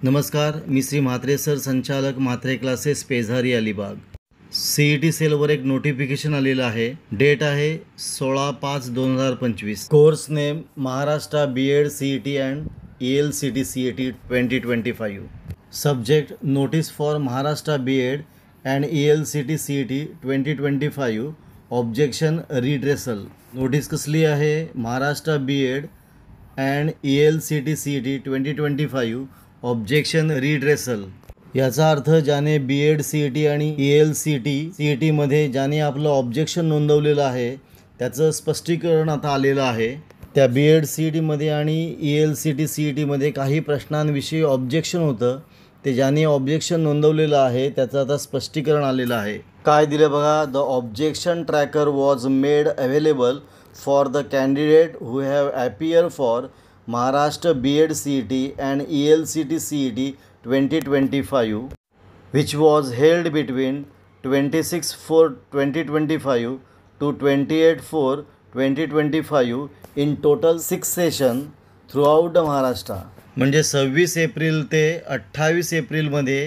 नमस्कार, मी श्री म्हात्रे सर, संचालक Mhatre classes, Pezari, Alibag. CET सेलवर एक नोटिफिकेशन आलेलं आहे. डेट आहे 16/5/2025. Course name Maharashtra B.Ed CET and ELCT CET 2025. Subject notice for Maharashtra B.Ed and ELCT CET 2025. Objection redressal. Notice कसली आहे? Maharashtra B.Ed and ELCT CET 2025 objection redressal. याचा अर्थ ज्याने B.Ed CET आणि ELCT CET मध्ये ज्याने आपलं ऑब्जेक्शन नोंदवलेलं आहे त्याचं स्पष्टीकरण आता आलेलं आहे. त्या B.Ed CET मध्ये आणि ELCT CET मध्ये काही प्रश्नांविषयी ऑब्जेक्शन होतं, ते ज्याने ऑब्जेक्शन नोंदवलेलं आहे त्याचं आता स्पष्टीकरण आलेलं आहे. काय दिलं बघा? The objection tracker was made available for the candidate who have appear for Maharashtra B.Ed CET and ELCT CET 2025, which was held between 26/4/2025 to 28/4/2025 in total 6 sessions throughout the Maharashtra. म्हणजे 26 एप्रिल ते 28 एप्रिलमध्ये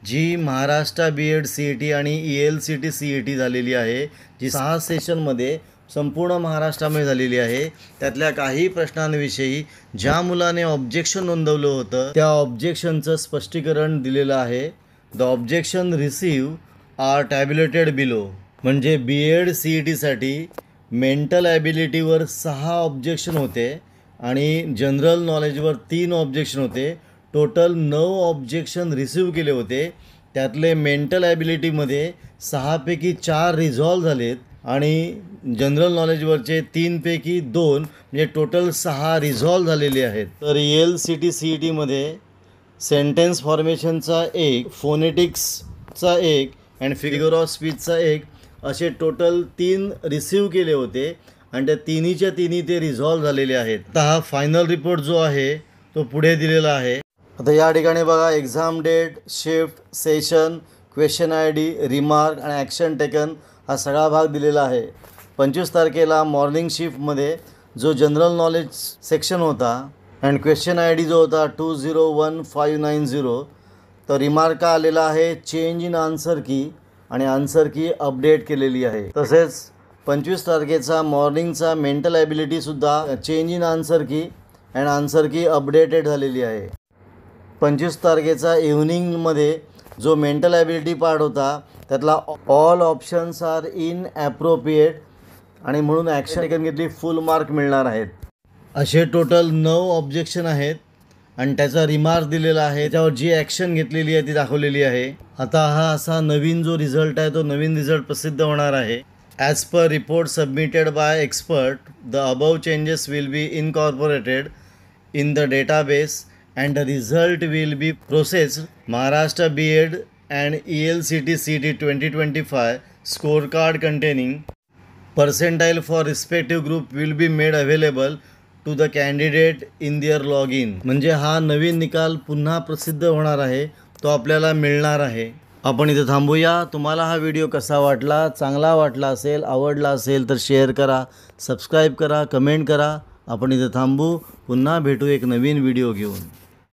जी Maharashtra B.Ed CET आणि ELCT CET झालेली आहे, जी 6 सेशनमध्ये संपूर्ण महाराष्ट्रामध्ये झालेली आहे, त्यातल्या काही प्रश्नांविषयी ज्या मुलाने ऑब्जेक्शन नोंदवलं होतं त्या ऑब्जेक्शनचं स्पष्टीकरण दिलेलं आहे. The objection receive are tabulated below. म्हणजे B.Ed CETसाठी मेंटल ॲबिलिटीवर 6 ऑब्जेक्शन होते आणि जनरल नॉलेजवर 3 ऑब्जेक्शन होते. टोटल 9 ऑब्जेक्शन रिसीव केले होते. त्यातले मेंटल ॲबिलिटीमध्ये 6 पैकी 4 रिझॉल्व झालेत आणि जनरल नॉलेजवरचे 3 पैकी 2 म्हणजे टोटल 6 रिझॉल्व झालेले आहेत. तर ELCT CET मध्ये सेंटेन्स फॉर्मेशनचा 1, फोनेटिक्सचा 1 अँड फिगर ऑफ स्पीचचा 1 असे टोटल 3 रिसीव केले होते आणि त्या तिन्हीच्या तिन्ही ते रिझॉल्व झालेले आहेत. आता हा फायनल रिपोर्ट जो आहे तो पुढे दिलेला आहे. आता या ठिकाणी बघा, exam date, shift, session, question ID, remark आणि ॲक्शन टेकन हा सगळा भाग दिलेला आहे. 25 तारखेला मॉर्निंग शिफ्टमध्ये जो जनरल नॉलेज सेक्शन होता अँड क्वेश्चन ID जो होता 201590, तर रिमार्क आलेला आहे चेंज इन आन्सर की आणि आन्सर की अपडेट केलेली आहे. तसेच 25 तारखेचा मॉर्निंगचा मेंटल ॲबिलिटीसुद्धा चेंज इन आन्सर की अँड आन्सर की अपडेटेड झालेली आहे. 25 तारखेचा इव्हनिंगमध्ये जो मेंटल ॲबिलिटी पार्ट होता त्यातला all options are in appropriate आणि म्हणून ॲक्शन टेकन घेतली, फुल मार्क मिळणार आहेत. असे टोटल 9 ऑब्जेक्शन आहेत आणि त्याचा रिमार्क दिलेला आहे, त्याच्यावर जी ॲक्शन घेतलेली आहे ती दाखवलेली आहे. आता हा असा नवीन जो रिझल्ट आहे तो नवीन रिझल्ट प्रसिद्ध होणार आहे. As per report submitted by expert, the above changes will be incorporated in the database and the result will be processed. Maharashtra B.Ed and ELCT CET 2025 scorecard containing percentile for respective group will be made available to the candidate in their login. म्हणजे हा नवीन निकाल पुन्हा प्रसिद्ध होणार आहे, तो आपल्याला मिळणार आहे. आपण इथे थांबूया. तुम्हाला हा व्हिडिओ कसा वाटला? चांगला वाटला असेल, आवडला असेल तर शेअर करा, सबस्क्राईब करा, कमेंट करा. आपण इथे थांबू, पुन्हा भेटू एक नवीन व्हिडिओ घेऊन.